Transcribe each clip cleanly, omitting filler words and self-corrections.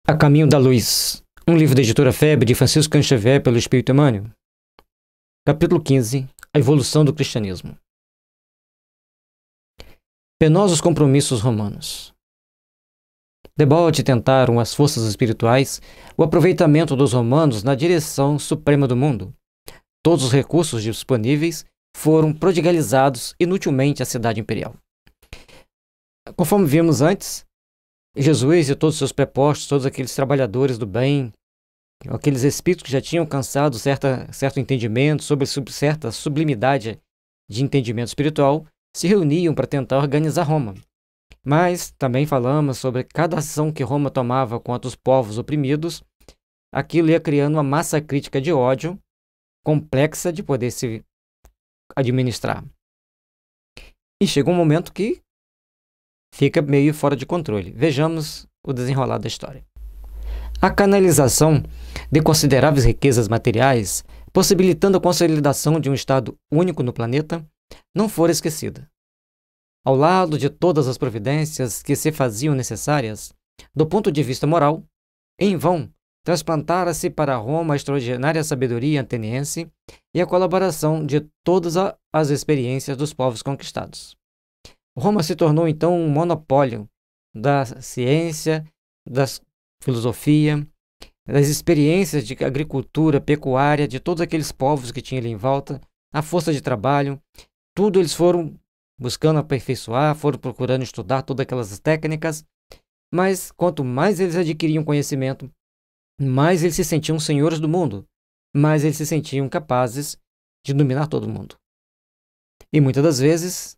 A Caminho da Luz, um livro da editora FEB de Francisco Cândido Xavier pelo Espírito Emmanuel. Capítulo 15. A evolução do cristianismo. Penosos compromissos romanos. Debode tentaram as forças espirituais o aproveitamento dos romanos na direção suprema do mundo. Todos os recursos disponíveis foram prodigalizados inutilmente à cidade imperial. Conforme vimos antes, Jesus e todos os seus prepostos, todos aqueles trabalhadores do bem, aqueles espíritos que já tinham alcançado certo entendimento sobre certa sublimidade de entendimento espiritual, se reuniam para tentar organizar Roma. Mas também falamos sobre cada ação que Roma tomava contra os povos oprimidos, aquilo ia criando uma massa crítica de ódio complexa de poder se administrar. E chega um momento que fica meio fora de controle. Vejamos o desenrolar da história. A canalização de consideráveis riquezas materiais, possibilitando a consolidação de um Estado único no planeta, não fora esquecida. Ao lado de todas as providências que se faziam necessárias, do ponto de vista moral, em vão transplantara-se para Roma a extraordinária sabedoria ateniense e a colaboração de todas as experiências dos povos conquistados. Roma se tornou então um monopólio da ciência, da filosofia, das experiências de agricultura, pecuária, de todos aqueles povos que tinham ali em volta, a força de trabalho, tudo eles foram buscando aperfeiçoar, foram procurando estudar todas aquelas técnicas, mas quanto mais eles adquiriam conhecimento, mais eles se sentiam senhores do mundo, mais eles se sentiam capazes de dominar todo mundo. E muitas das vezes,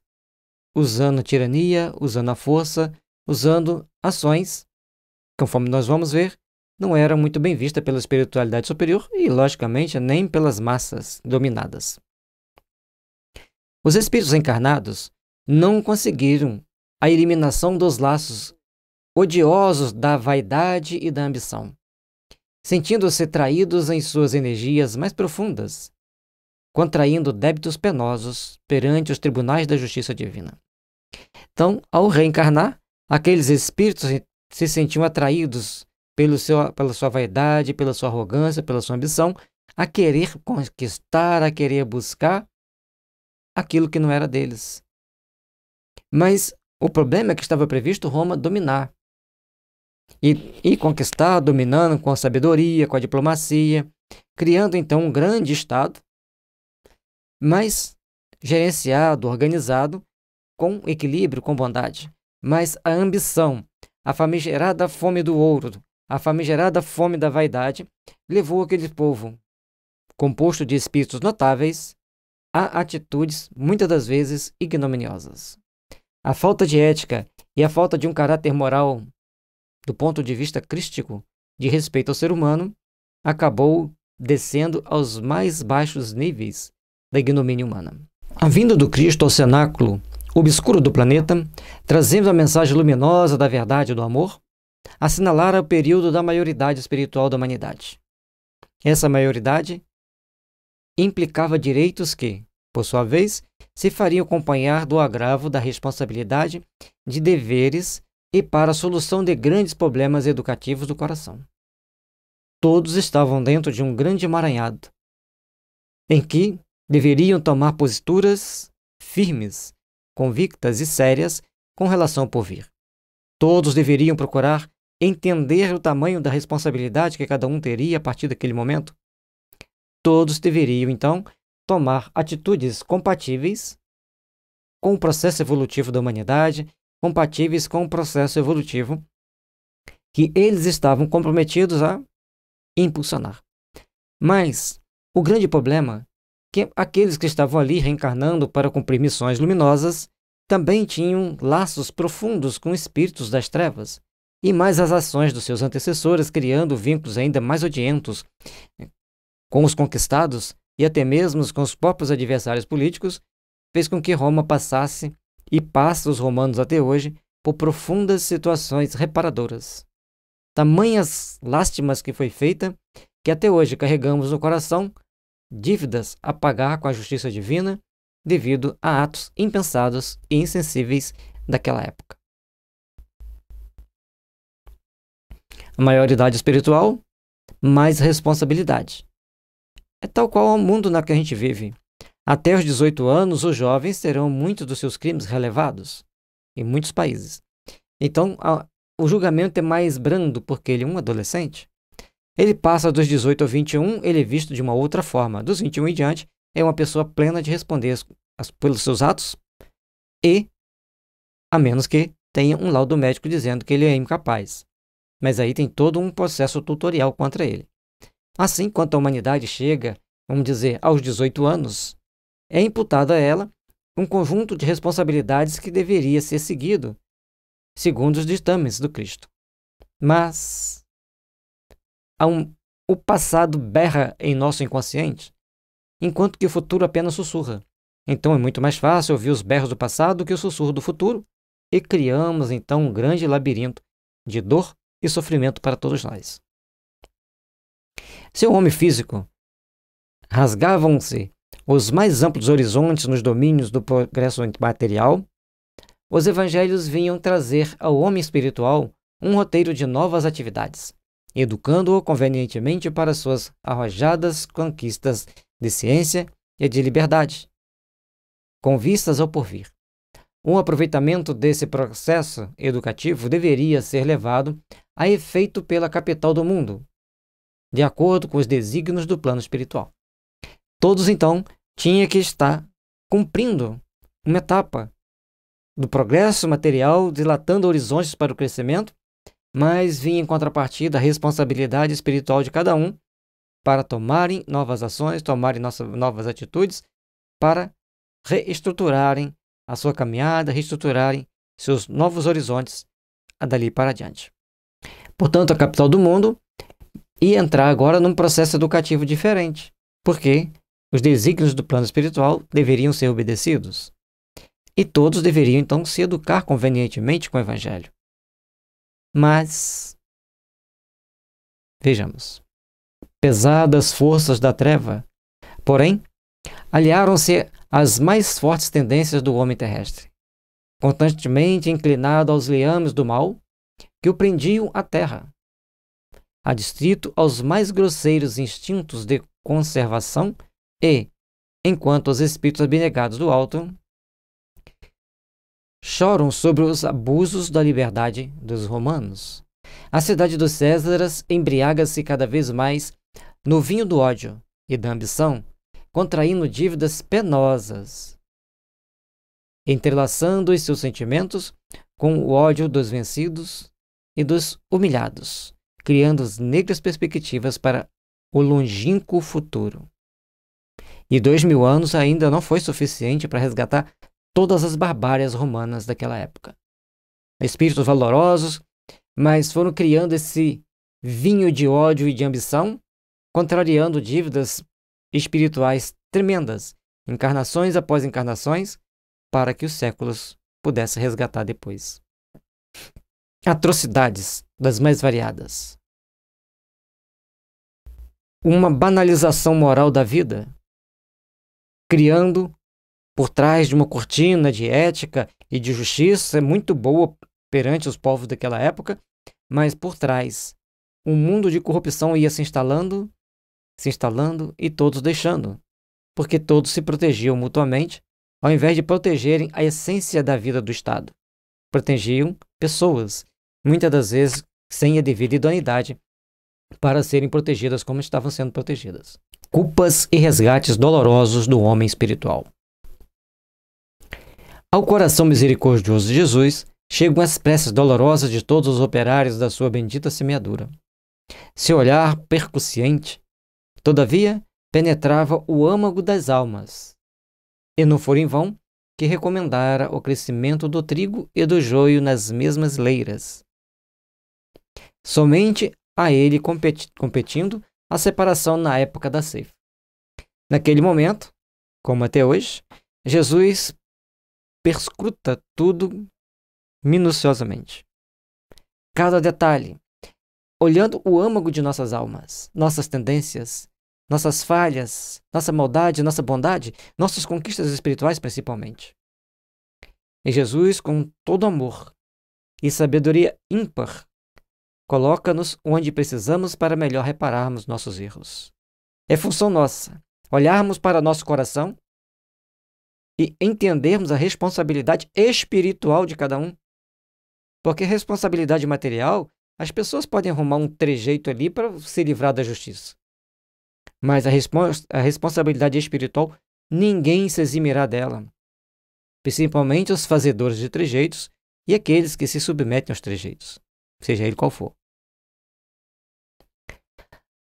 usando a tirania, usando a força, usando ações, conforme nós vamos ver, não era muito bem vista pela espiritualidade superior e, logicamente, nem pelas massas dominadas. Os espíritos encarnados não conseguiram a eliminação dos laços odiosos da vaidade e da ambição, sentindo-se traídos em suas energias mais profundas, contraindo débitos penosos perante os tribunais da justiça divina. Então, ao reencarnar, aqueles espíritos se sentiam atraídos pela sua vaidade, pela sua arrogância, pela sua ambição, a querer conquistar, a querer buscar aquilo que não era deles. Mas o problema é que estava previsto Roma dominar. E conquistar, dominando com a sabedoria, com a diplomacia, criando então um grande Estado, mas gerenciado, organizado, com equilíbrio, com bondade. Mas a ambição, a famigerada fome do ouro, a famigerada fome da vaidade, levou aquele povo, composto de espíritos notáveis, a atitudes, muitas das vezes, ignominiosas. A falta de ética e a falta de um caráter moral, do ponto de vista crístico, de respeito ao ser humano, acabou descendo aos mais baixos níveis da ignomínia humana. A vinda do Cristo ao cenáculo obscuro do planeta, trazendo a mensagem luminosa da verdade e do amor, assinalara o período da maioridade espiritual da humanidade. Essa maioridade implicava direitos que, por sua vez, se fariam acompanhar do agravo da responsabilidade de deveres e para a solução de grandes problemas educativos do coração. Todos estavam dentro de um grande emaranhado, em que deveriam tomar posturas firmes, convictas e sérias com relação ao porvir. Todos deveriam procurar entender o tamanho da responsabilidade que cada um teria a partir daquele momento. Todos deveriam, então, tomar atitudes compatíveis com o processo evolutivo da humanidade, compatíveis com o processo evolutivo que eles estavam comprometidos a impulsionar. Mas o grande problema é que aqueles que estavam ali reencarnando para cumprir missões luminosas também tinham laços profundos com espíritos das trevas, e mais as ações dos seus antecessores, criando vínculos ainda mais odientos com os conquistados e até mesmo com os próprios adversários políticos, fez com que Roma passasse, e passa os romanos até hoje, por profundas situações reparadoras. Tamanhas lástimas que foi feita, que até hoje carregamos no coração dívidas a pagar com a justiça divina, devido a atos impensados e insensíveis daquela época. maioridade espiritual, mais responsabilidade. É tal qual o mundo na que a gente vive. Até os 18 anos, os jovens terão muitos dos seus crimes relevados em muitos países. Então, o julgamento é mais brando porque ele é um adolescente. Ele passa dos 18 ao 21, ele é visto de uma outra forma. Dos 21 em diante, é uma pessoa plena de responder pelos seus atos e, a menos que tenha um laudo médico dizendo que ele é incapaz. Mas aí tem todo um processo tutorial contra ele. Assim, quando a humanidade chega, vamos dizer, aos 18 anos, é imputado a ela um conjunto de responsabilidades que deveria ser seguido segundo os ditames do Cristo. Mas o passado berra em nosso inconsciente, enquanto que o futuro apenas sussurra. Então é muito mais fácil ouvir os berros do passado do que o sussurro do futuro, e criamos então um grande labirinto de dor e sofrimento para todos nós. Se o homem físico rasgavam-se os mais amplos horizontes nos domínios do progresso material, os evangelhos vinham trazer ao homem espiritual um roteiro de novas atividades, educando-o convenientemente para suas arrojadas conquistas de ciência e de liberdade, com vistas ao porvir. Um aproveitamento desse processo educativo deveria ser levado a efeito pela capital do mundo, de acordo com os desígnios do plano espiritual. Todos, então, tinham que estar cumprindo uma etapa do progresso material, dilatando horizontes para o crescimento, mas vinha em contrapartida a responsabilidade espiritual de cada um para tomarem novas ações, tomarem novas atitudes, para reestruturarem a sua caminhada, reestruturarem seus novos horizontes dali para adiante. Portanto, a capital do mundo ia entrar agora num processo educativo diferente, porque os desígnios do plano espiritual deveriam ser obedecidos. E todos deveriam, então, se educar convenientemente com o Evangelho. Mas, vejamos, pesadas forças da treva, porém, aliaram-se às mais fortes tendências do homem terrestre, constantemente inclinado aos liames do mal, que o prendiam à terra, adstrito aos mais grosseiros instintos de conservação e, enquanto os espíritos abnegados do alto choram sobre os abusos da liberdade dos romanos, a cidade dos Césares embriaga-se cada vez mais no vinho do ódio e da ambição, contraindo dívidas penosas, entrelaçando os seus sentimentos com o ódio dos vencidos e dos humilhados, criando negras perspectivas para o longínquo futuro. E 2000 anos ainda não foi suficiente para resgatar todas as barbárias romanas daquela época. Espíritos valorosos, mas foram criando esse vinho de ódio e de ambição, contrariando dívidas espirituais tremendas, encarnações após encarnações, para que os séculos pudessem resgatar depois. Atrocidades das mais variadas. Uma banalização moral da vida, criando por trás de uma cortina de ética e de justiça muito boa perante os povos daquela época, mas por trás um mundo de corrupção ia se instalando e todos deixando, porque todos se protegiam mutuamente, ao invés de protegerem a essência da vida do Estado. Protegiam pessoas, muitas das vezes sem a devida idoneidade para serem protegidas como estavam sendo protegidas. Culpas e resgates dolorosos do homem espiritual. Ao coração misericordioso de Jesus chegam as preces dolorosas de todos os operários da sua bendita semeadura. Seu olhar percussiente, todavia, penetrava o âmago das almas, e não foi em vão que recomendara o crescimento do trigo e do joio nas mesmas leiras. Somente a ele competindo a separação na época da ceifa. Naquele momento, como até hoje, Jesus perscruta tudo minuciosamente. Cada detalhe, olhando o âmago de nossas almas, nossas tendências, nossas falhas, nossa maldade, nossa bondade, nossas conquistas espirituais principalmente. E Jesus, com todo amor e sabedoria ímpar, coloca-nos onde precisamos para melhor repararmos nossos erros. É função nossa olharmos para nosso coração e entendermos a responsabilidade espiritual de cada um. Porque responsabilidade material, as pessoas podem arrumar um trejeito ali para se livrar da justiça. Mas a responsabilidade espiritual, ninguém se eximirá dela. Principalmente os fazedores de trejeitos e aqueles que se submetem aos trejeitos, seja ele qual for.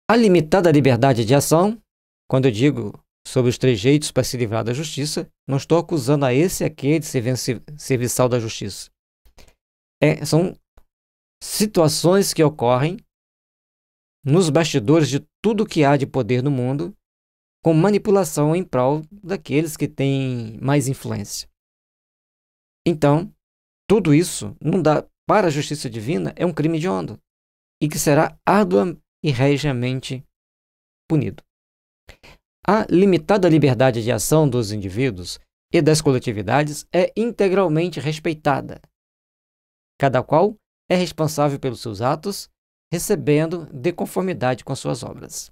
A limitada liberdade de ação, quando eu digo sobre os trejeitos para se livrar da justiça, não estou acusando a esse e aquele de serviçal da justiça. São situações que ocorrem nos bastidores de tudo que há de poder no mundo, com manipulação em prol daqueles que têm mais influência. Então, tudo isso não dá para a justiça divina, é um crime hediondo e que será árdua e regiamente punido. A limitada liberdade de ação dos indivíduos e das coletividades é integralmente respeitada. Cada qual é responsável pelos seus atos, recebendo de conformidade com as suas obras.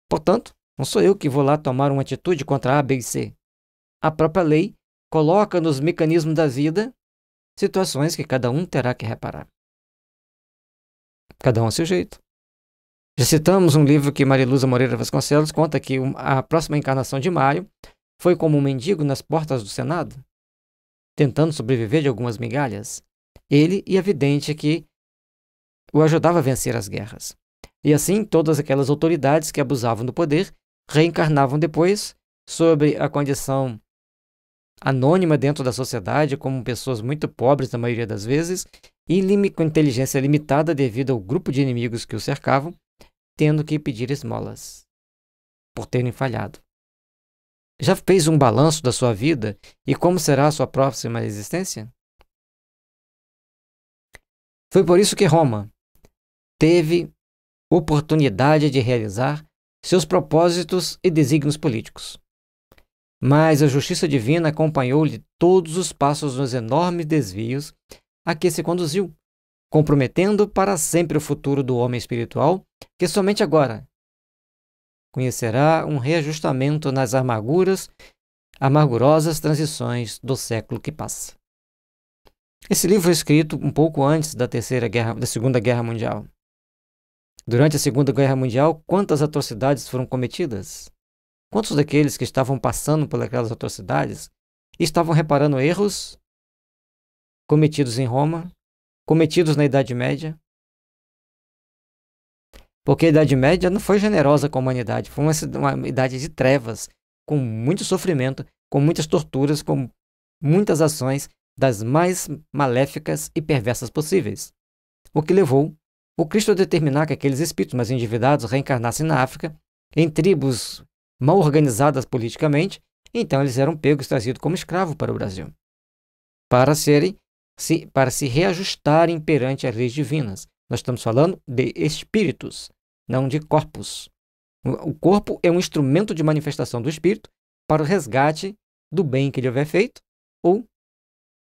Portanto, não sou eu que vou lá tomar uma atitude contra A, B e C. A própria lei coloca nos mecanismos da vida situações que cada um terá que reparar. Cada um a seu jeito. Já citamos um livro que Maria Luza Moreira Vasconcelos conta que a próxima encarnação de Mário foi como um mendigo nas portas do Senado, tentando sobreviver de algumas migalhas. Ele e a vidente que o ajudava a vencer as guerras. E assim, todas aquelas autoridades que abusavam do poder reencarnavam depois sobre a condição anônima dentro da sociedade, como pessoas muito pobres na maioria das vezes, e com inteligência limitada devido ao grupo de inimigos que o cercavam, tendo que pedir esmolas por terem falhado. Já fez um balanço da sua vida e como será a sua próxima existência? Foi por isso que Roma teve oportunidade de realizar seus propósitos e desígnios políticos. Mas a justiça divina acompanhou-lhe todos os passos nos enormes desvios a que se conduziu, comprometendo para sempre o futuro do homem espiritual, que somente agora conhecerá um reajustamento nas amargurosas transições do século que passa. Esse livro foi escrito um pouco antes da Segunda Guerra Mundial. Durante a Segunda Guerra Mundial, quantas atrocidades foram cometidas? Quantos daqueles que estavam passando por aquelas atrocidades estavam reparando erros cometidos em Roma, cometidos na Idade Média? Porque a Idade Média não foi generosa com a humanidade, foi uma idade de trevas, com muito sofrimento, com muitas torturas, com muitas ações das mais maléficas e perversas possíveis. O que levou o Cristo a determinar que aqueles espíritos mais endividados reencarnassem na África, em tribos mal organizadas politicamente, então eles eram pegos e trazidos como escravos para o Brasil, para se reajustarem perante as leis divinas. Nós estamos falando de espíritos, não de corpos. O corpo é um instrumento de manifestação do espírito para o resgate do bem que ele houver feito ou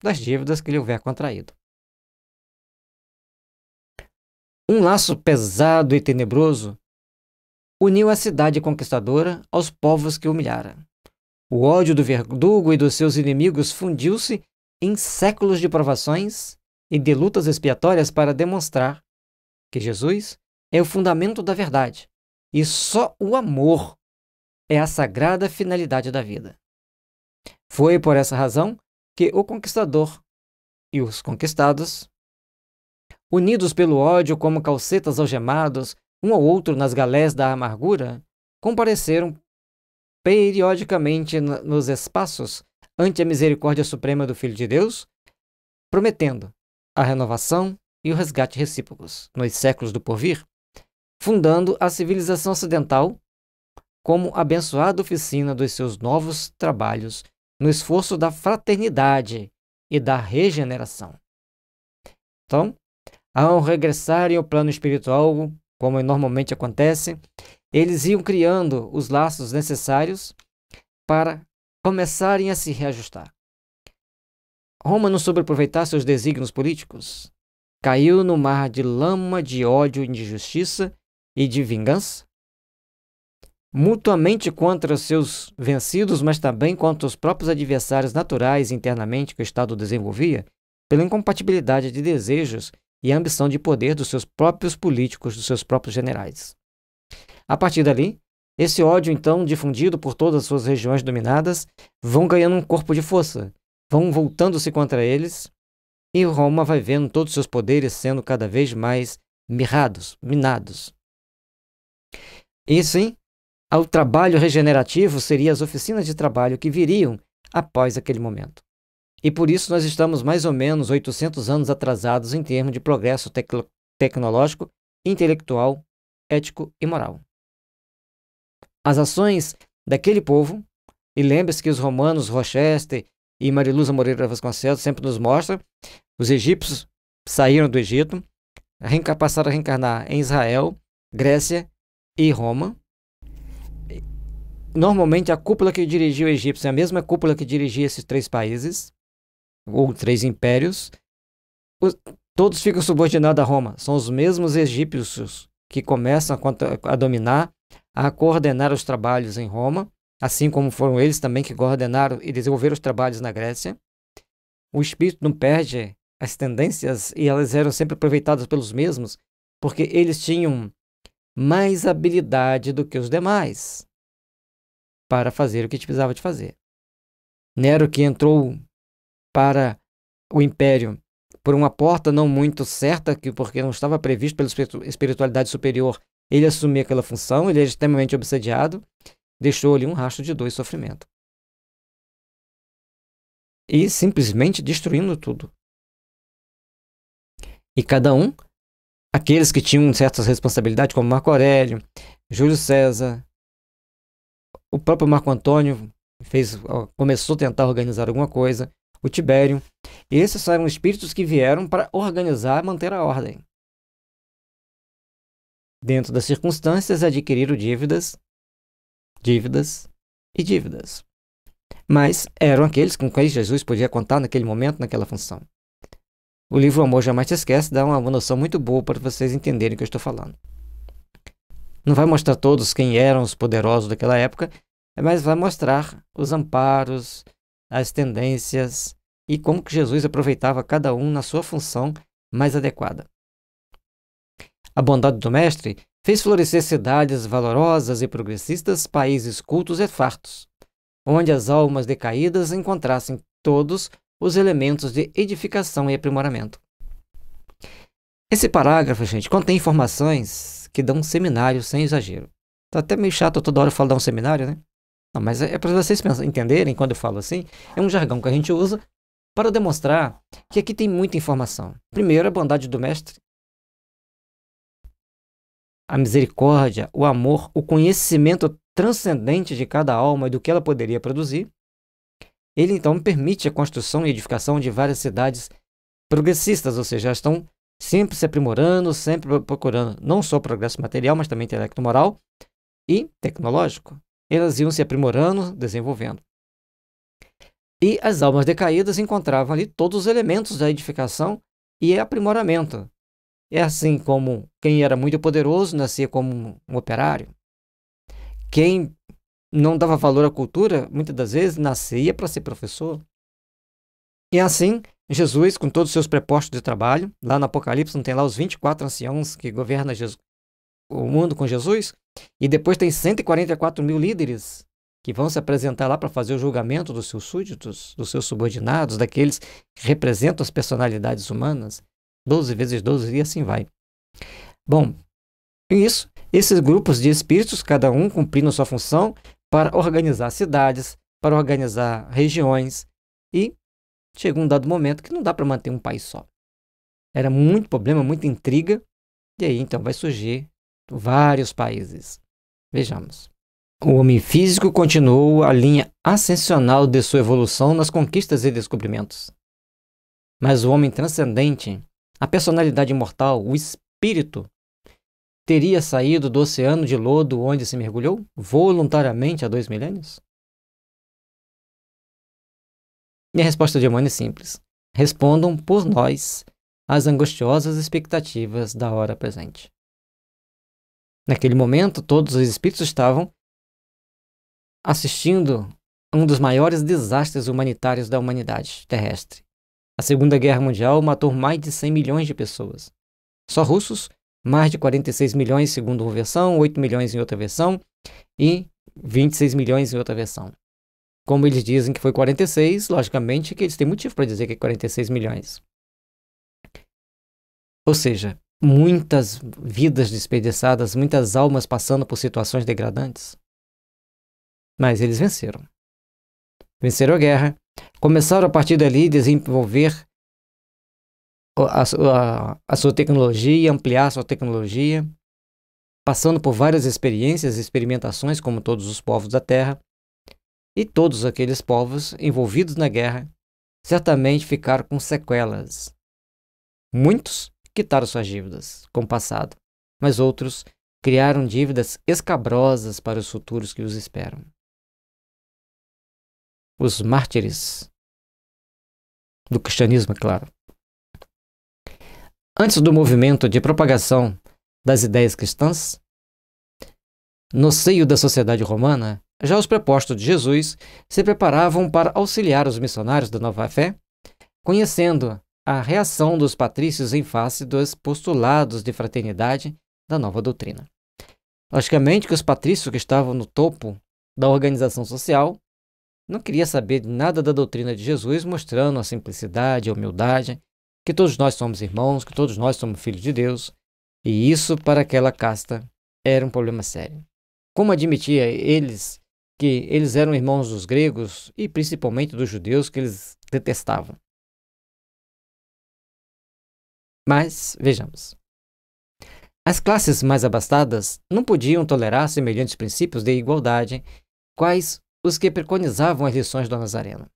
das dívidas que ele houver contraído. Um laço pesado e tenebroso uniu a cidade conquistadora aos povos que humilhara. O ódio do verdugo e dos seus inimigos fundiu-se em séculos de provações e de lutas expiatórias para demonstrar que Jesus é o fundamento da verdade e só o amor é a sagrada finalidade da vida. Foi por essa razão que o conquistador e os conquistados, unidos pelo ódio como calcetas algemados, um ao outro nas galés da amargura, compareceram periodicamente nos espaços ante a misericórdia suprema do Filho de Deus, prometendo a renovação e o resgate recíprocos nos séculos do porvir, fundando a civilização ocidental como abençoada oficina dos seus novos trabalhos no esforço da fraternidade e da regeneração. Então, ao regressarem ao plano espiritual, como normalmente acontece, eles iam criando os laços necessários para começarem a se reajustar. Roma não soube aproveitar seus desígnios políticos. caiu no mar de lama, de ódio e de justiça e de vingança, mutuamente contra os seus vencidos, mas também contra os próprios adversários naturais internamente que o Estado desenvolvia, pela incompatibilidade de desejos e ambição de poder dos seus próprios políticos, dos seus próprios generais. A partir dali, esse ódio, então, difundido por todas as suas regiões dominadas, vão ganhando um corpo de força, vão voltando-se contra eles, e Roma vai vendo todos os seus poderes sendo cada vez mais minados. E sim, o trabalho regenerativo seria as oficinas de trabalho que viriam após aquele momento. E por isso nós estamos mais ou menos 800 anos atrasados em termos de progresso tecnológico, intelectual, ético e moral. As ações daquele povo, e lembre-se que os romanos, Rochester e Mariluza Moreira Vasconcelos sempre nos mostram, os egípcios saíram do Egito, passaram a reencarnar em Israel, Grécia e Roma. Normalmente a cúpula que dirigia o egípcio é a mesma cúpula que dirigia esses três países, ou três impérios. Todos ficam subordinados a Roma. São os mesmos egípcios que começam a dominar, a coordenar os trabalhos em Roma, assim como foram eles também que coordenaram e desenvolveram os trabalhos na Grécia. O espírito não perde as tendências e elas eram sempre aproveitadas pelos mesmos, porque eles tinham mais habilidade do que os demais para fazer o que precisava de fazer. Nero, que entrou para o império por uma porta não muito certa, porque não estava previsto pela espiritualidade superior, ele assumia aquela função, ele era extremamente obsediado, deixou ali um rastro de dor e sofrimento. E simplesmente destruindo tudo. E cada um, aqueles que tinham certas responsabilidades, como Marco Aurélio, Júlio César, o próprio Marco Antônio começou a tentar organizar alguma coisa, o Tibério, esses eram espíritos que vieram para organizar e manter a ordem. Dentro das circunstâncias, adquiriram dívidas e dívidas. Mas eram aqueles com quem Jesus podia contar naquele momento, naquela função. O livro O Amor Jamais Te Esquece dá uma noção muito boa para vocês entenderem o que eu estou falando. Não vai mostrar todos quem eram os poderosos daquela época, mas vai mostrar os amparos, as tendências e como que Jesus aproveitava cada um na sua função mais adequada. A bondade do Mestre fez florescer cidades valorosas e progressistas, países cultos e fartos, onde as almas decaídas encontrassem todos os elementos de edificação e aprimoramento. Esse parágrafo, gente, contém informações que dão um seminário sem exagero. Tá até meio chato toda hora eu falar dar um seminário, né? Não, mas é para vocês entenderem quando eu falo assim, é um jargão que a gente usa para demonstrar que aqui tem muita informação. Primeiro, a bondade do Mestre, a misericórdia, o amor, o conhecimento transcendente de cada alma e do que ela poderia produzir. Ele, então, permite a construção e edificação de várias cidades progressistas, ou seja, elas estão sempre se aprimorando, sempre procurando não só progresso material, mas também intelecto-moral e tecnológico. Elas iam se aprimorando, desenvolvendo. E as almas decaídas encontravam ali todos os elementos da edificação e aprimoramento. É assim como quem era muito poderoso nascia como um operário. Quem não dava valor à cultura, muitas das vezes, nascia para ser professor. E assim, Jesus, com todos os seus prepostos de trabalho, lá no Apocalipse, não tem lá os 24 anciãos que governam o mundo com Jesus, e depois tem 144 mil líderes que vão se apresentar lá para fazer o julgamento dos seus súditos, dos seus subordinados, daqueles que representam as personalidades humanas, 12 vezes 12 e assim vai. Bom, isso, esses grupos de espíritos, cada um cumprindo sua função para organizar cidades, para organizar regiões, e chegou um dado momento que não dá para manter um país só. Era muito problema, muita intriga, e aí então vai surgir vários países. Vejamos. O homem físico continuou a linha ascensional de sua evolução nas conquistas e descobrimentos. Mas o homem transcendente, a personalidade imortal, o espírito, teria saído do oceano de lodo onde se mergulhou voluntariamente há 2 milênios? E a resposta de Emmanuel é simples. Respondam por nós às angustiosas expectativas da hora presente. Naquele momento, todos os espíritos estavam assistindo a um dos maiores desastres humanitários da humanidade terrestre. A Segunda Guerra Mundial matou mais de 100 milhões de pessoas. Só russos, mais de 46 milhões segundo uma versão, 8 milhões em outra versão e 26 milhões em outra versão. Como eles dizem que foi 46, logicamente que eles têm motivo para dizer que é 46 milhões. Ou seja, muitas vidas desperdiçadas, muitas almas passando por situações degradantes. Mas eles venceram. Venceram a guerra, começaram a partir dali a desenvolver a sua tecnologia, ampliar a sua tecnologia, passando por várias experiências e experimentações, como todos os povos da Terra, e todos aqueles povos envolvidos na guerra certamente ficaram com sequelas. Muitos quitaram suas dívidas com o passado, mas outros criaram dívidas escabrosas para os futuros que os esperam. Os mártires do cristianismo, é claro. Antes do movimento de propagação das ideias cristãs, no seio da sociedade romana, já os prepostos de Jesus se preparavam para auxiliar os missionários da nova fé, conhecendo a reação dos patrícios em face dos postulados de fraternidade da nova doutrina. Logicamente que os patrícios que estavam no topo da organização social não queriam saber de nada da doutrina de Jesus, mostrando a simplicidade, a humildade, que todos nós somos irmãos, que todos nós somos filhos de Deus, e isso para aquela casta era um problema sério. Como admitia eles que eles eram irmãos dos gregos e principalmente dos judeus que eles detestavam? Mas, vejamos. As classes mais abastadas não podiam tolerar semelhantes princípios de igualdade, quais os que preconizavam as lições do Nazareno,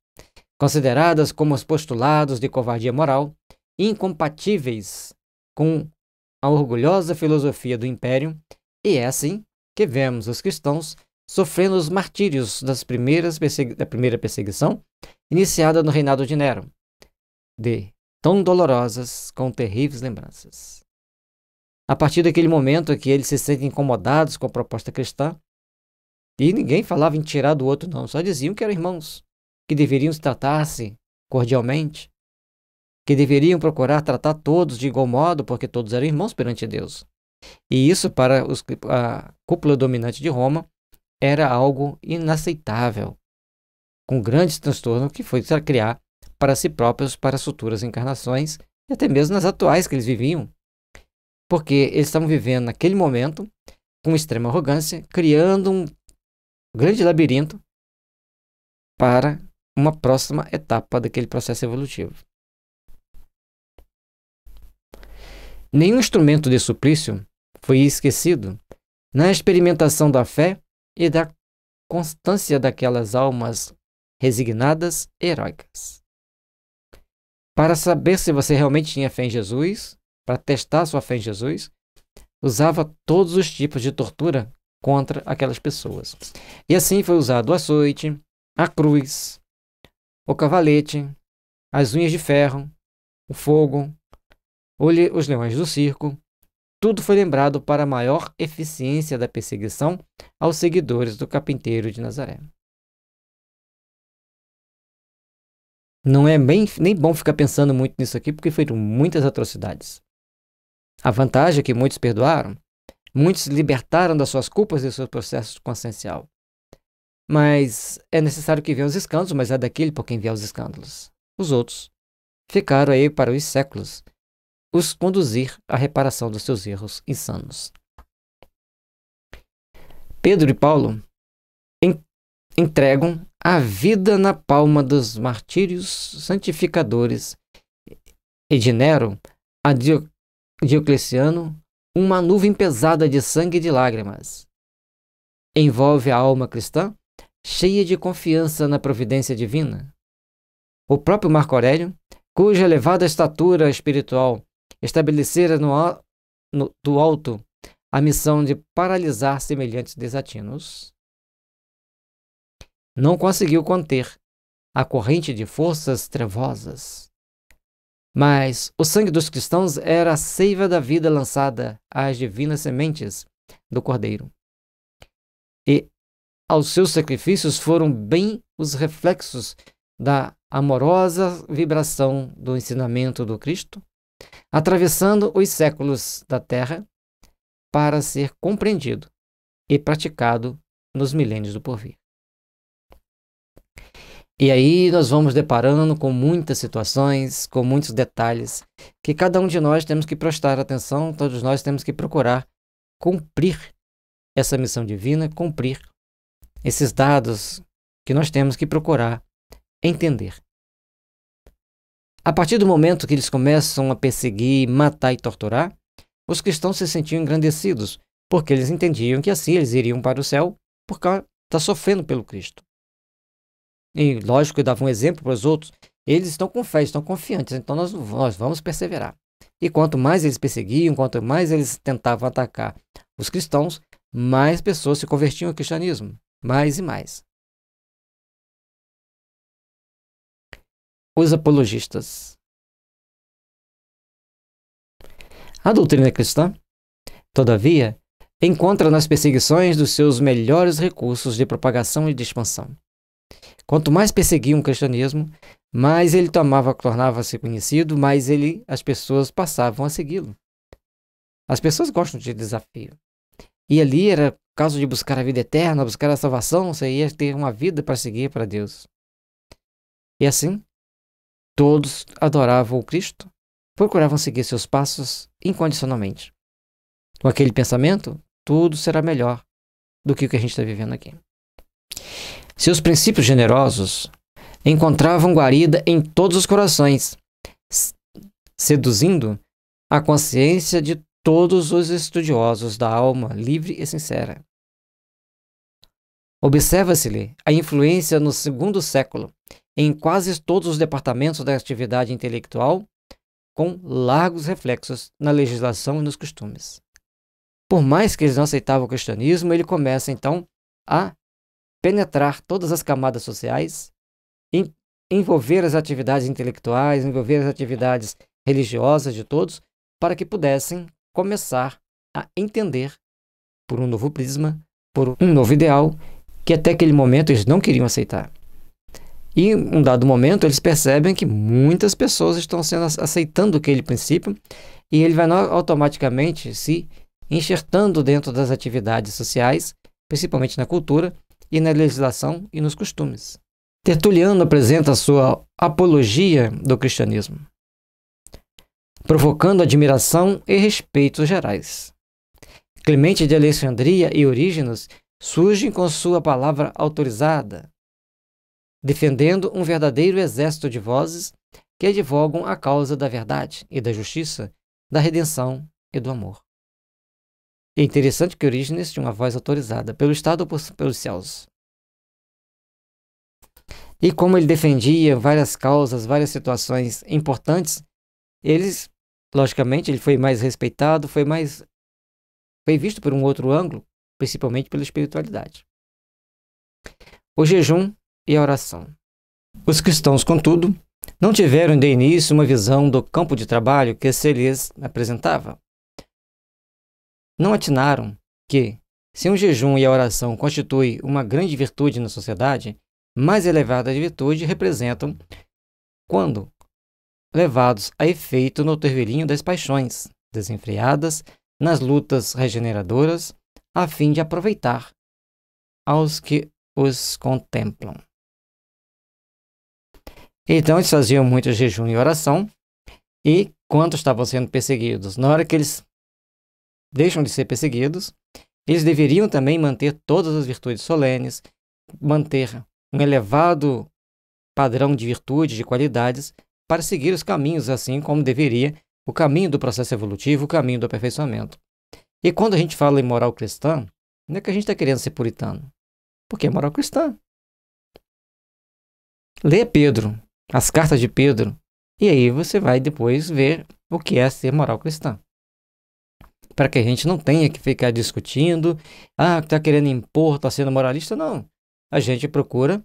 consideradas como os postulados de covardia moral, incompatíveis com a orgulhosa filosofia do império, e é assim que vemos os cristãos sofrendo os martírios da primeira perseguição, iniciada no reinado de Nero, de tão dolorosas com terríveis lembranças. A partir daquele momento que eles se sentem incomodados com a proposta cristã, e ninguém falava em tirar do outro não, só diziam que eram irmãos, que deveriam se tratar-se cordialmente, que deveriam procurar tratar todos de igual modo, porque todos eram irmãos perante Deus. E isso para a cúpula dominante de Roma era algo inaceitável, com grandes transtornos que foi criar para si próprios, para as futuras encarnações, e até mesmo nas atuais que eles viviam, porque eles estavam vivendo naquele momento com extrema arrogância, criando um grande labirinto para uma próxima etapa daquele processo evolutivo. Nenhum instrumento de suplício foi esquecido na experimentação da fé e da constância daquelas almas resignadas e heróicas. Para saber se você realmente tinha fé em Jesus, para testar sua fé em Jesus, usava todos os tipos de tortura contra aquelas pessoas. E assim foi usado o açoite, a cruz, o cavalete, as unhas de ferro, o fogo, os leões do circo. Tudo foi lembrado para a maior eficiência da perseguição aos seguidores do carpinteiro de Nazaré. Não é nem bom ficar pensando muito nisso aqui, porque foram muitas atrocidades. A vantagem é que muitos perdoaram, muitos se libertaram das suas culpas e do seu processo consciencial. Mas é necessário que venham os escândalos, mas é daquele por quem vier os escândalos. Os outros ficaram aí para os séculos, os conduzir à reparação dos seus erros insanos. Pedro e Paulo entregam a vida na palma dos martírios santificadores e de Nero a Diocleciano uma nuvem pesada de sangue e de lágrimas. Envolve a alma cristã cheia de confiança na providência divina. O próprio Marco Aurélio, cuja elevada estatura espiritual estabelecera do alto a missão de paralisar semelhantes desatinos, não conseguiu conter a corrente de forças trevosas, Mas o sangue dos cristãos era a seiva da vida lançada às divinas sementes do Cordeiro. E aos seus sacrifícios foram bem os reflexos da amorosa vibração do ensinamento do Cristo, atravessando os séculos da Terra para ser compreendido e praticado nos milênios do porvir. E aí nós vamos deparando com muitas situações, com muitos detalhes, que cada um de nós temos que prestar atenção, todos nós temos que procurar cumprir essa missão divina, cumprir esses dados que nós temos que procurar entender. A partir do momento que eles começam a perseguir, matar e torturar, os cristãos se sentiam engrandecidos, porque eles entendiam que assim eles iriam para o céu por causa de estar sofrendo pelo Cristo. E lógico que dava um exemplo para os outros, eles estão com fé, estão confiantes, então nós vamos perseverar. E quanto mais eles perseguiam, quanto mais eles tentavam atacar os cristãos, mais pessoas se convertiam ao cristianismo, mais e mais. Os apologistas. A doutrina cristã, todavia, encontra nas perseguições dos seus melhores recursos de propagação e de expansão. Quanto mais perseguiam o cristianismo, mais ele tornava-se conhecido, mais as pessoas passavam a segui-lo. As pessoas gostam de desafio. E ali era o caso de buscar a vida eterna, buscar a salvação, você ia ter uma vida para seguir para Deus. E assim, todos adoravam o Cristo, procuravam seguir seus passos incondicionalmente. Com aquele pensamento, tudo será melhor do que o que a gente está vivendo aqui. Seus princípios generosos encontravam guarida em todos os corações, seduzindo a consciência de todos os estudiosos da alma livre e sincera. Observa-se-lhe a influência no segundo século em quase todos os departamentos da atividade intelectual, com largos reflexos na legislação e nos costumes. Por mais que eles não aceitavam o cristianismo, ele começa então a penetrar todas as camadas sociais, envolver as atividades intelectuais, envolver as atividades religiosas de todos, para que pudessem começar a entender, por um novo prisma, por um novo ideal, que até aquele momento eles não queriam aceitar. E, em um dado momento, eles percebem que muitas pessoas estão aceitando aquele princípio e ele vai automaticamente se enxertando dentro das atividades sociais, principalmente na cultura e na legislação e nos costumes. Tertuliano apresenta a sua apologia do cristianismo, provocando admiração e respeito gerais. Clemente de Alexandria e Orígenes surgem com sua palavra autorizada, defendendo um verdadeiro exército de vozes que advogam a causa da verdade e da justiça, da redenção e do amor. É interessante que Orígenes tinha uma voz autorizada pelo Estado ou pelos céus. E como ele defendia várias causas, várias situações importantes, logicamente, ele foi mais respeitado, foi visto por um outro ângulo, principalmente pela espiritualidade. O jejum e a oração. Os cristãos, contudo, não tiveram de início uma visão do campo de trabalho que se lhes apresentava. Não atinaram que, se um jejum e a oração constituem uma grande virtude na sociedade, mais elevada virtude representam quando levados a efeito no turbilhão das paixões, desenfreadas nas lutas regeneradoras, a fim de aproveitar aos que os contemplam. Então eles faziam muito jejum e oração, e quando estavam sendo perseguidos, na hora que eles deixam de ser perseguidos, eles deveriam também manter todas as virtudes solenes, manter um elevado padrão de virtude, de qualidades, para seguir os caminhos assim como deveria, o caminho do processo evolutivo, o caminho do aperfeiçoamento. E quando a gente fala em moral cristã, não é que a gente está querendo ser puritano, porque é moral cristã. Lê Pedro, as cartas de Pedro, e aí você vai depois ver o que é ser moral cristã. Para que a gente não tenha que ficar discutindo, está querendo impor, está sendo moralista, não. A gente procura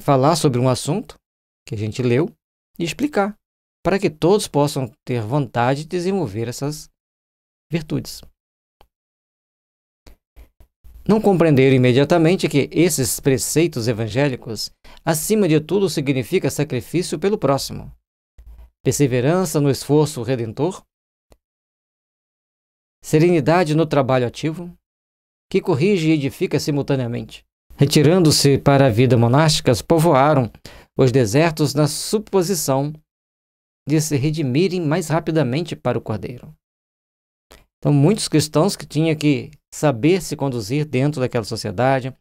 falar sobre um assunto que a gente leu e explicar. para que todos possam ter vontade de desenvolver essas virtudes. Não compreenderam imediatamente que esses preceitos evangélicos, acima de tudo, significa sacrifício pelo próximo, perseverança no esforço redentor, serenidade no trabalho ativo, que corrige e edifica simultaneamente. Retirando-se para a vida monástica, povoaram os desertos na suposição de se redimirem mais rapidamente para o Cordeiro. Então, muitos cristãos que tinham que saber se conduzir dentro daquela sociedade,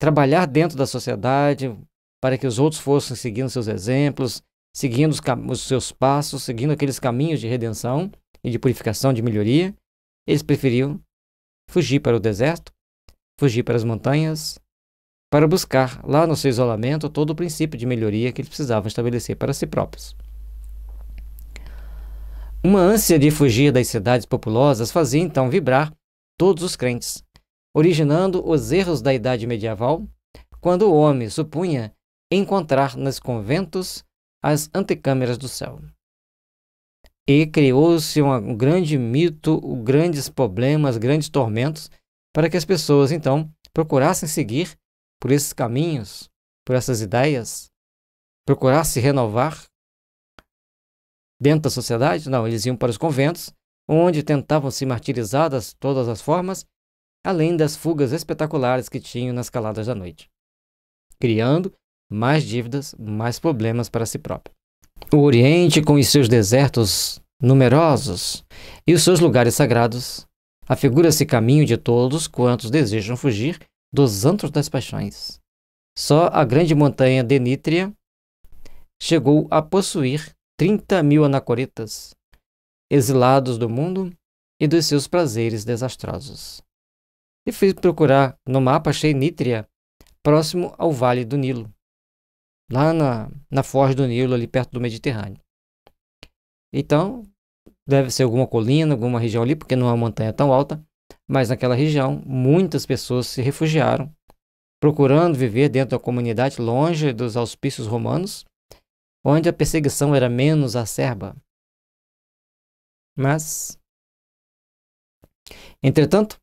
trabalhar dentro da sociedade para que os outros fossem seguindo seus exemplos, seguindo os seus passos, seguindo aqueles caminhos de redenção e de purificação, de melhoria, eles preferiam fugir para o deserto, fugir para as montanhas, para buscar lá no seu isolamento todo o princípio de melhoria que eles precisavam estabelecer para si próprios. Uma ânsia de fugir das cidades populosas fazia então vibrar todos os crentes, originando os erros da idade medieval, quando o homem supunha encontrar nos conventos as antecâmeras do céu. E criou-se um grande mito, grandes problemas, grandes tormentos, para que as pessoas então procurassem seguir por esses caminhos, por essas ideias, procurassem se renovar dentro da sociedade. Não, eles iam para os conventos, onde tentavam se martirizar de todas as formas, além das fugas espetaculares que tinham nas caladas da noite, criando mais dívidas, mais problemas para si próprio. O Oriente, com os seus desertos numerosos e os seus lugares sagrados, afigura-se caminho de todos quantos desejam fugir dos antros das paixões. Só a grande montanha de Nítria chegou a possuir 30.000 anacoritas, exilados do mundo e dos seus prazeres desastrosos. E fui procurar no mapa, achei Nítria próximo ao Vale do Nilo, lá na foz do Nilo, ali perto do Mediterrâneo. Então, deve ser alguma colina, alguma região ali, porque não é uma montanha tão alta, mas naquela região muitas pessoas se refugiaram, procurando viver dentro da comunidade, longe dos auspícios romanos, onde a perseguição era menos acerba. Mas, entretanto,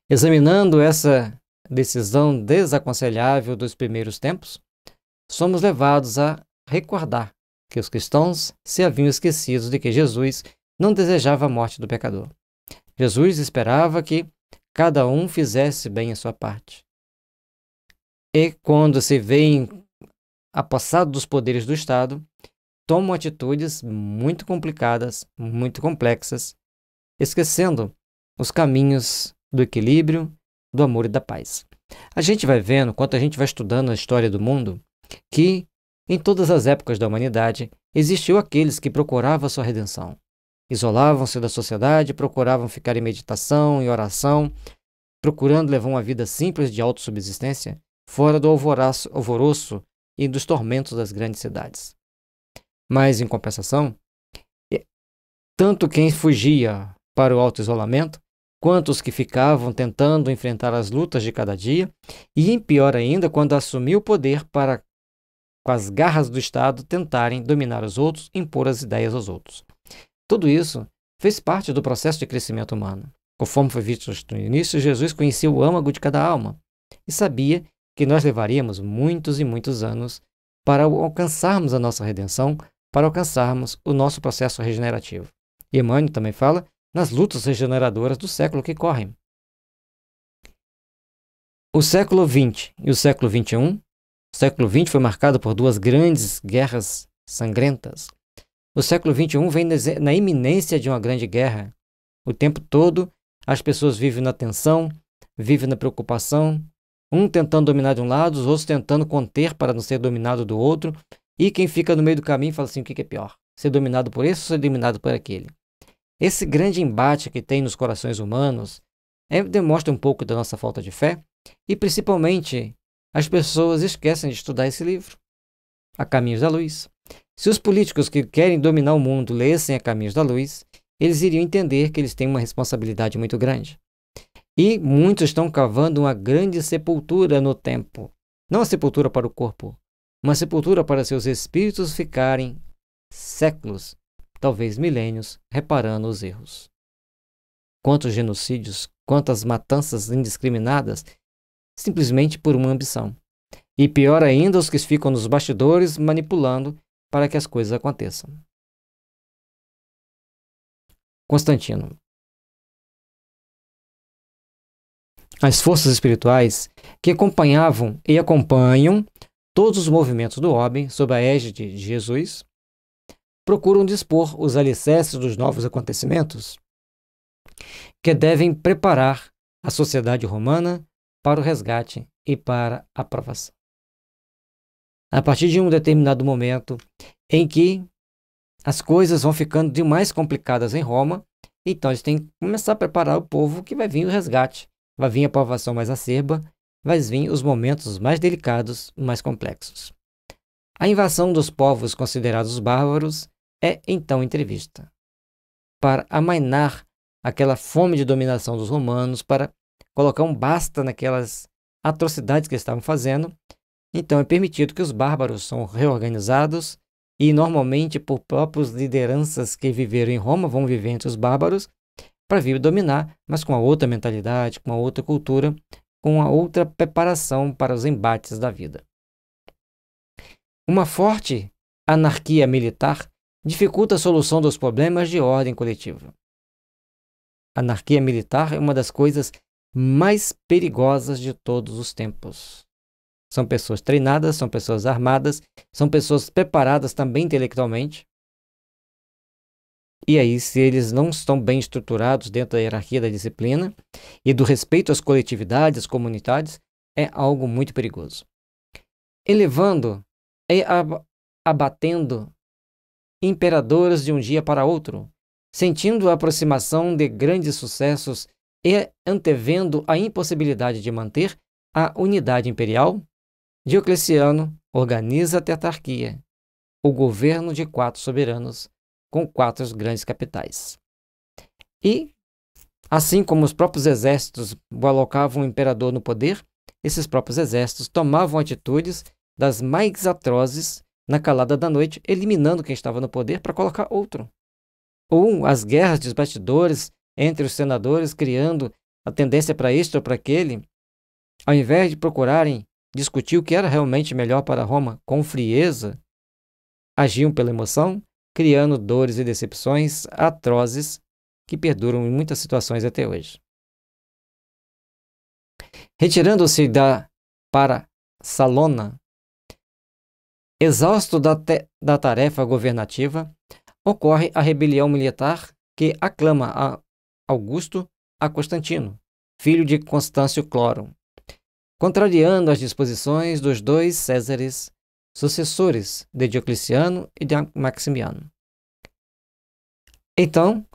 examinando essa decisão desaconselhável dos primeiros tempos, somos levados a recordar que os cristãos se haviam esquecido de que Jesus não desejava a morte do pecador. Jesus esperava que cada um fizesse bem a sua parte. E quando se veem apossados dos poderes do Estado, tomam atitudes muito complicadas, muito complexas, esquecendo os caminhos do equilíbrio, do amor e da paz. A gente vai vendo, enquanto a gente vai estudando a história do mundo, que em todas as épocas da humanidade existiu aqueles que procuravam a sua redenção. Isolavam-se da sociedade, procuravam ficar em meditação, em oração, procurando levar uma vida simples de autossubsistência, fora do alvoroço e dos tormentos das grandes cidades. Mas, em compensação, tanto quem fugia para o auto-isolamento, quanto os que ficavam tentando enfrentar as lutas de cada dia, e, em pior ainda, quando assumiu o poder para, com as garras do Estado, tentarem dominar os outros, impor as ideias aos outros. Tudo isso fez parte do processo de crescimento humano. Conforme foi visto no início, Jesus conhecia o âmago de cada alma e sabia que nós levaríamos muitos e muitos anos para alcançarmos a nossa redenção, para alcançarmos o nosso processo regenerativo. E Emmanuel também fala nas lutas regeneradoras do século que correm. O século XX e o século XXI, o século XX foi marcado por duas grandes guerras sangrentas. O século XXI vem na iminência de uma grande guerra. O tempo todo as pessoas vivem na tensão, vivem na preocupação, um tentando dominar de um lado, os outros tentando conter para não ser dominado do outro, e quem fica no meio do caminho fala assim, o que é pior? Ser dominado por esse ou ser dominado por aquele? Esse grande embate que tem nos corações humanos demonstra um pouco da nossa falta de fé, e principalmente as pessoas esquecem de estudar esse livro, A Caminhos da Luz. Se os políticos que querem dominar o mundo lessem A Caminhos da Luz, eles iriam entender que eles têm uma responsabilidade muito grande. E muitos estão cavando uma grande sepultura no tempo. Não a sepultura para o corpo, uma sepultura para seus espíritos ficarem séculos talvez milênios, reparando os erros. Quantos genocídios, quantas matanças indiscriminadas, simplesmente por uma ambição. E pior ainda, os que ficam nos bastidores manipulando para que as coisas aconteçam. Constantino. As forças espirituais que acompanhavam e acompanham todos os movimentos do homem sob a égide de Jesus procuram dispor os alicerces dos novos acontecimentos que devem preparar a sociedade romana para o resgate e para a aprovação. A partir de um determinado momento em que as coisas vão ficando demais complicadas em Roma, então eles têm que começar a preparar o povo que vai vir o resgate, vai vir a aprovação mais acerba, vai vir os momentos mais delicados, mais complexos. A invasão dos povos considerados bárbaros é então entrevista, para amainar aquela fome de dominação dos romanos, para colocar um basta naquelas atrocidades que eles estavam fazendo. Então é permitido que os bárbaros são reorganizados e normalmente por próprias lideranças que viveram em Roma vão viver entre os bárbaros para vir dominar, mas com a outra mentalidade, com a outra cultura, com a outra preparação para os embates da vida. Uma forte anarquia militar dificulta a solução dos problemas de ordem coletiva. A anarquia militar é uma das coisas mais perigosas de todos os tempos. São pessoas treinadas, são pessoas armadas, são pessoas preparadas também intelectualmente. E aí, se eles não estão bem estruturados dentro da hierarquia da disciplina e do respeito às coletividades, às comunidades, é algo muito perigoso. Elevando e abatendo imperadores de um dia para outro, sentindo a aproximação de grandes sucessos e antevendo a impossibilidade de manter a unidade imperial, Diocleciano organiza a tetrarquia, o governo de 4 soberanos, com 4 grandes capitais. E, assim como os próprios exércitos colocavam o imperador no poder, esses próprios exércitos tomavam atitudes das mais atrozes na calada da noite, eliminando quem estava no poder para colocar outro. Ou as guerras dos bastidores entre os senadores, criando a tendência para este ou para aquele, ao invés de procurarem discutir o que era realmente melhor para Roma com frieza, agiam pela emoção, criando dores e decepções atrozes que perduram em muitas situações até hoje. Retirando-se para Salona, exausto da tarefa governativa, ocorre a rebelião militar que aclama a Augusto a Constantino, filho de Constâncio Cloro, contrariando as disposições dos 2 Césares sucessores de Diocleciano e de Maximiano. Então,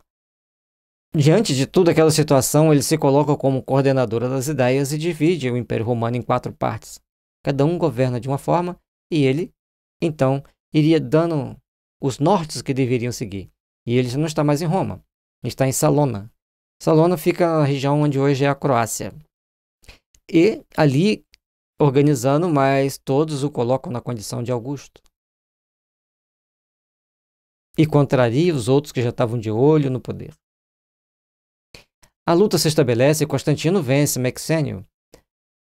diante de toda aquela situação, ele se coloca como coordenador das ideias e divide o Império Romano em 4 partes. Cada um governa de uma forma e ele, então, iria dando os nortes que deveriam seguir. E ele já não está mais em Roma, ele está em Salona. Salona fica na região onde hoje é a Croácia. E ali organizando, mas todos o colocam na condição de Augusto. E contraria os outros que já estavam de olho no poder. A luta se estabelece e Constantino vence Maxênio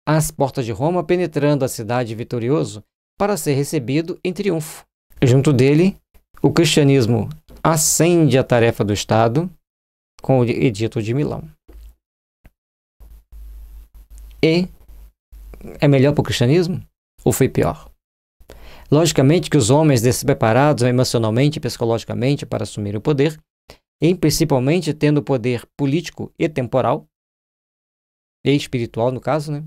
às portas de Roma, penetrando a cidade vitorioso para ser recebido em triunfo. Junto dele, o cristianismo ascende a tarefa do Estado com o Edito de Milão. E é melhor para o cristianismo ou foi pior? Logicamente que os homens despreparados emocionalmente e psicologicamente para assumir o poder, e principalmente tendo poder político e temporal, e espiritual no caso, né?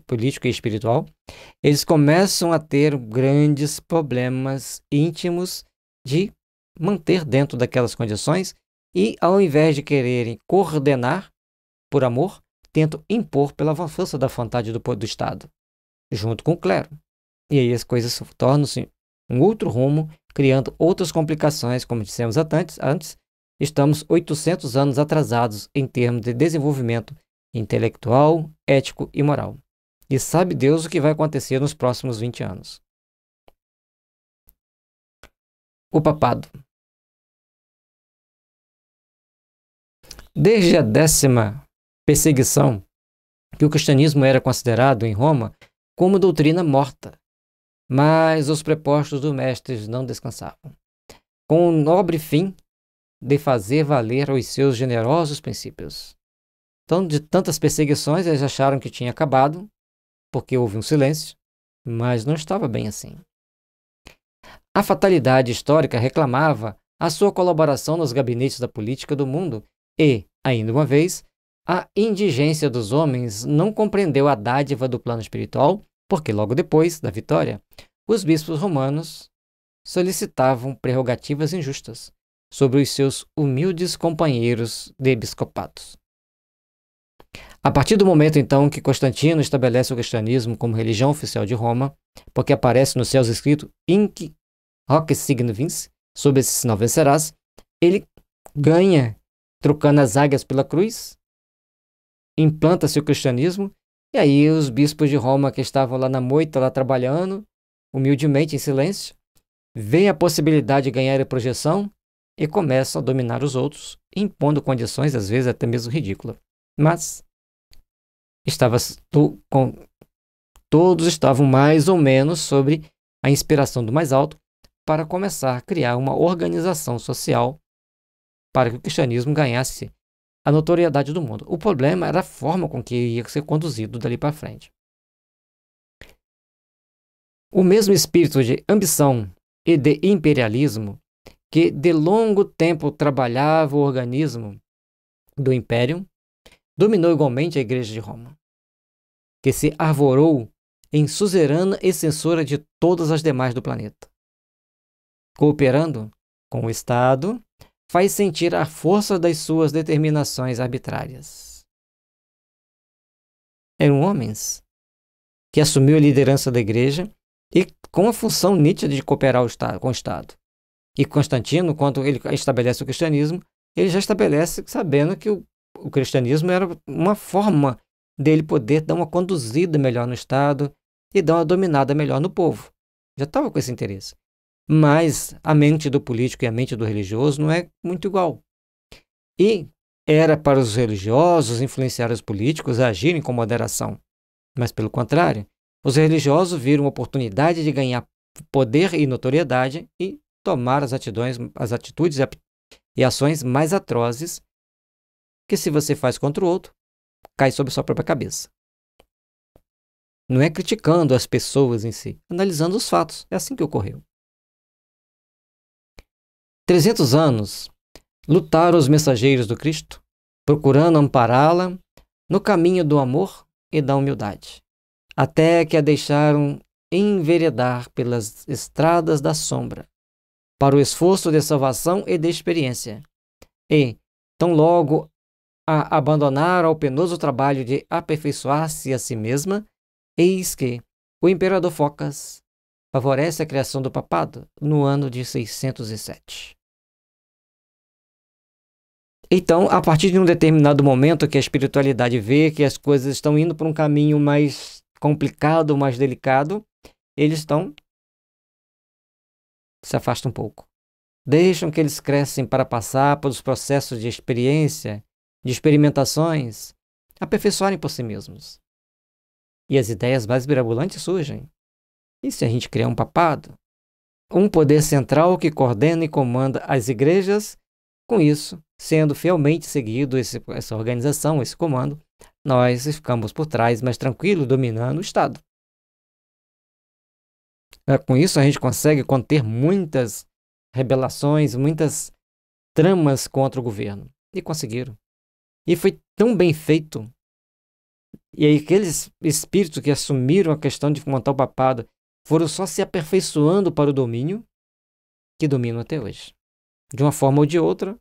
Político e espiritual, eles começam a ter grandes problemas íntimos de manter dentro daquelas condições e, ao invés de quererem coordenar por amor, tentam impor pela força da vontade do Estado, junto com o clero. E aí as coisas tornam-se um outro rumo, criando outras complicações, como dissemos antes, estamos 800 anos atrasados em termos de desenvolvimento intelectual, ético e moral. E sabe Deus o que vai acontecer nos próximos 20 anos. O papado. Desde a 10ª perseguição, que o cristianismo era considerado em Roma como doutrina morta, mas os prepostos dos mestres não descansavam, com o nobre fim de fazer valer os seus generosos princípios. Então, de tantas perseguições, eles acharam que tinha acabado, porque houve um silêncio, mas não estava bem assim. A fatalidade histórica reclamava a sua colaboração nos gabinetes da política do mundo e, ainda uma vez, a indigência dos homens não compreendeu a dádiva do plano espiritual, porque logo depois da vitória, os bispos romanos solicitavam prerrogativas injustas sobre os seus humildes companheiros de episcopatos. A partir do momento, então, que Constantino estabelece o cristianismo como religião oficial de Roma, porque aparece nos céus escrito Inc hoc signo vince, sob esse sinal vencerás, ele ganha, trocando as águias pela cruz, implanta-se o cristianismo, e aí os bispos de Roma que estavam lá na moita, lá trabalhando, humildemente, em silêncio, veem a possibilidade de ganhar a projeção e começam a dominar os outros, impondo condições, às vezes até mesmo ridículas. Mas todos estavam mais ou menos sobre a inspiração do mais alto para começar a criar uma organização social para que o cristianismo ganhasse a notoriedade do mundo. O problema era a forma com que ia ser conduzido dali para frente. O mesmo espírito de ambição e de imperialismo que de longo tempo trabalhava o organismo do império dominou igualmente a Igreja de Roma, que se arvorou em suzerana e censora de todas as demais do planeta. Cooperando com o Estado, faz sentir a força das suas determinações arbitrárias. Eram homens que assumiu a liderança da Igreja e com a função nítida de cooperar com o Estado. E Constantino, quando ele estabelece o cristianismo, ele já estabelece sabendo que o cristianismo era uma forma dele poder dar uma conduzida melhor no Estado e dar uma dominada melhor no povo. Já estava com esse interesse. Mas a mente do político e a mente do religioso não é muito igual. E era para os religiosos influenciar os políticos a agirem com moderação. Mas, pelo contrário, os religiosos viram uma oportunidade de ganhar poder e notoriedade e tomar as atitudes e ações mais atrozes que, se você faz contra o outro, cai sobre sua própria cabeça. Não é criticando as pessoas em si, analisando os fatos. É assim que ocorreu. 300 anos lutaram os mensageiros do Cristo, procurando ampará-la no caminho do amor e da humildade, até que a deixaram enveredar pelas estradas da sombra, para o esforço de salvação e de experiência. E, tão logo a abandonaram ao penoso trabalho de aperfeiçoar-se a si mesma, eis que o imperador Focas favorece a criação do papado no ano de 607. Então, a partir de um determinado momento que a espiritualidade vê que as coisas estão indo por um caminho mais complicado, mais delicado, eles se afastam um pouco. Deixam que eles crescem para passar pelos processos de experiência, de experimentações, aperfeiçoarem por si mesmos. E as ideias mais mirabolantes surgem. E se a gente criar um papado? Um poder central que coordena e comanda as igrejas, com isso, sendo fielmente seguido essa organização, esse comando, nós ficamos por trás, mais tranquilo, dominando o Estado. Com isso, a gente consegue conter muitas rebelações, muitas tramas contra o governo. E conseguiram. E foi tão bem feito. E aí, aqueles espíritos que assumiram a questão de montar o papado foram só se aperfeiçoando para o domínio, que dominam até hoje. De uma forma ou de outra,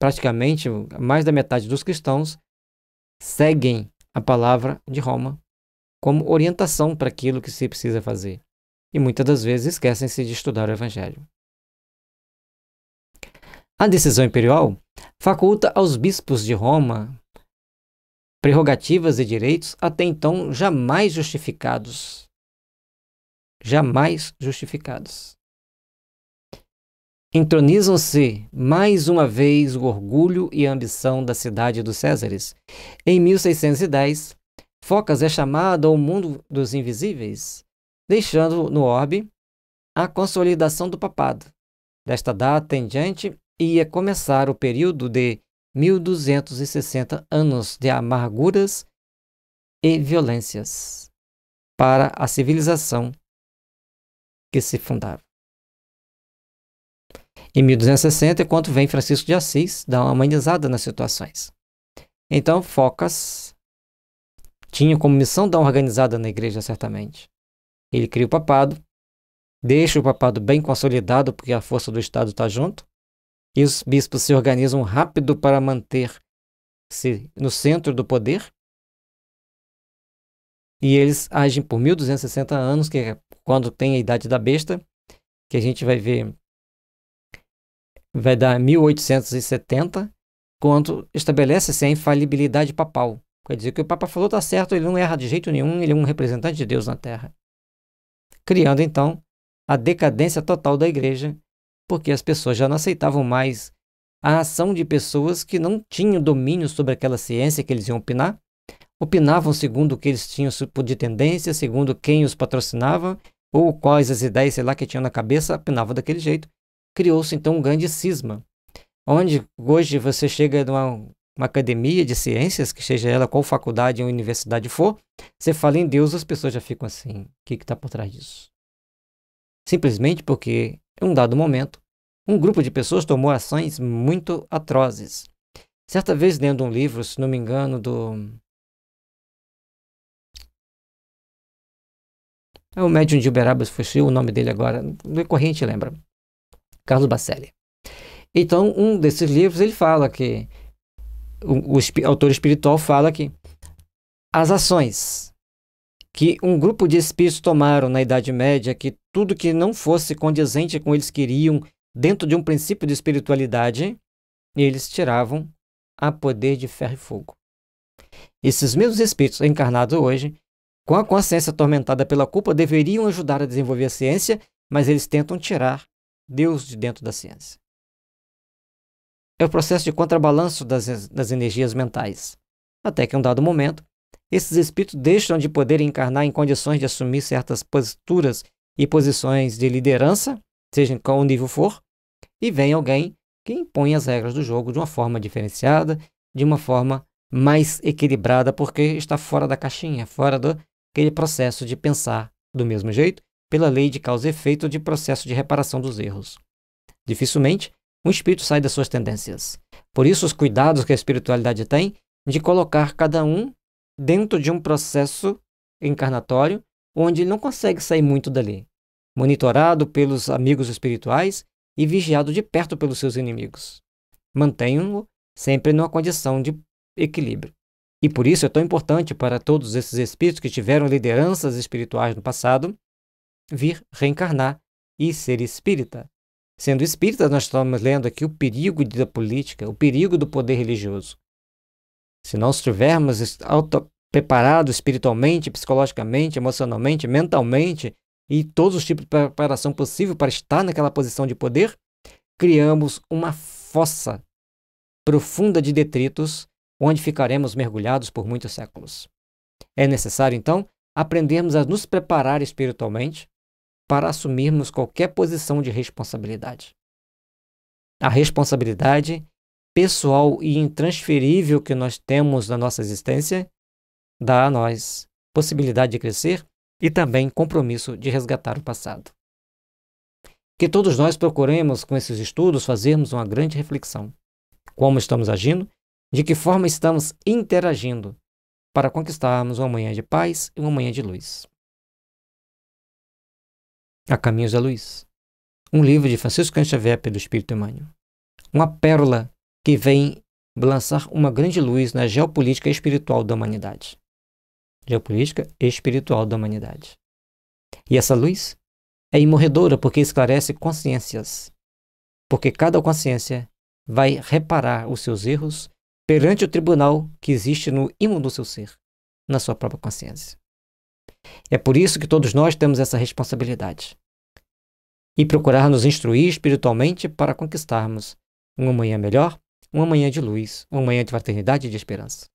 praticamente mais da metade dos cristãos seguem a palavra de Roma como orientação para aquilo que se precisa fazer. E muitas das vezes esquecem-se de estudar o Evangelho. A decisão imperial faculta aos bispos de Roma prerrogativas e direitos até então jamais justificados. Jamais justificados. entronizam-se mais uma vez o orgulho e a ambição da cidade dos Césares. Em 1610, Focas é chamado ao mundo dos invisíveis, deixando no orbe a consolidação do papado. Desta data em diante, ia começar o período de 1260 anos de amarguras e violências para a civilização que se fundava. Em 1260 é quando vem Francisco de Assis dar uma amenizada nas situações. Então, Focas tinha como missão dar uma organizada na igreja, certamente. Ele cria o papado, deixa o papado bem consolidado, porque a força do Estado está junto, e os bispos se organizam rápido para manter-se no centro do poder, e eles agem por 1260 anos, que é quando tem a idade da besta, que a gente vai ver, vai dar 1870, quando estabelece-se a infalibilidade papal. Quer dizer que o Papa falou está certo, ele não erra de jeito nenhum, ele é um representante de Deus na Terra. Criando, então, a decadência total da igreja, porque as pessoas já não aceitavam mais a ação de pessoas que não tinham domínio sobre aquela ciência que eles iam opinar, opinavam segundo o que eles tinham de tendência, segundo quem os patrocinava, ou quais as ideias, sei lá, que tinham na cabeça, opinavam daquele jeito. Criou-se, então, um grande cisma, onde hoje você chega numa academia de ciências, que seja ela qual faculdade ou universidade for, você fala em Deus, as pessoas já ficam assim, o que está por trás disso? Simplesmente porque, em um dado momento, um grupo de pessoas tomou ações muito atrozes. Certa vez, lendo um livro, se não me engano, é o médium de Uberaba, fugiu o nome dele agora, do corrente lembra, Carlos Bacelli. Então, um desses livros, ele fala que, o autor espiritual fala que as ações que um grupo de espíritos tomaram na Idade Média, que tudo que não fosse condizente com eles queriam, dentro de um princípio de espiritualidade, eles tiravam a poder de ferro e fogo. Esses mesmos espíritos encarnados hoje, com a consciência atormentada pela culpa, deveriam ajudar a desenvolver a ciência, mas eles tentam tirar Deus de dentro da ciência. É o processo de contrabalanço das energias mentais. Até que, em um dado momento, esses espíritos deixam de poder encarnar em condições de assumir certas posturas e posições de liderança, seja em qual nível for, e vem alguém que impõe as regras do jogo de uma forma diferenciada, de uma forma mais equilibrada, porque está fora da caixinha, fora daquele processo de pensar do mesmo jeito, pela lei de causa e efeito de processo de reparação dos erros. Dificilmente, um espírito sai das suas tendências. Por isso, os cuidados que a espiritualidade tem de colocar cada um dentro de um processo encarnatório onde ele não consegue sair muito dali, monitorado pelos amigos espirituais e vigiado de perto pelos seus inimigos. Mantenham-no sempre numa condição de equilíbrio. E por isso é tão importante para todos esses espíritos que tiveram lideranças espirituais no passado vir reencarnar e ser espírita. Sendo espírita, nós estamos lendo aqui o perigo da política, o perigo do poder religioso. Se não estivermos preparados espiritualmente, psicologicamente, emocionalmente, mentalmente e todos os tipos de preparação possível para estar naquela posição de poder, criamos uma fossa profunda de detritos onde ficaremos mergulhados por muitos séculos. É necessário, então, aprendermos a nos preparar espiritualmente para assumirmos qualquer posição de responsabilidade. A responsabilidade pessoal e intransferível que nós temos na nossa existência dá a nós possibilidade de crescer e também compromisso de resgatar o passado. Que todos nós procuremos, com esses estudos, fazermos uma grande reflexão. Como estamos agindo, de que forma estamos interagindo para conquistarmos uma manhã de paz e uma manhã de luz. A Caminhos da Luz, um livro de Francisco Cândido Xavier pelo Espírito Emmanuel. Uma pérola que vem lançar uma grande luz na geopolítica espiritual da humanidade. Geopolítica espiritual da humanidade. E essa luz é imorredora porque esclarece consciências. Porque cada consciência vai reparar os seus erros perante o tribunal que existe no ímã do seu ser, na sua própria consciência. É por isso que todos nós temos essa responsabilidade. e procurar nos instruir espiritualmente para conquistarmos uma manhã melhor, uma manhã de luz, uma manhã de fraternidade e de esperança.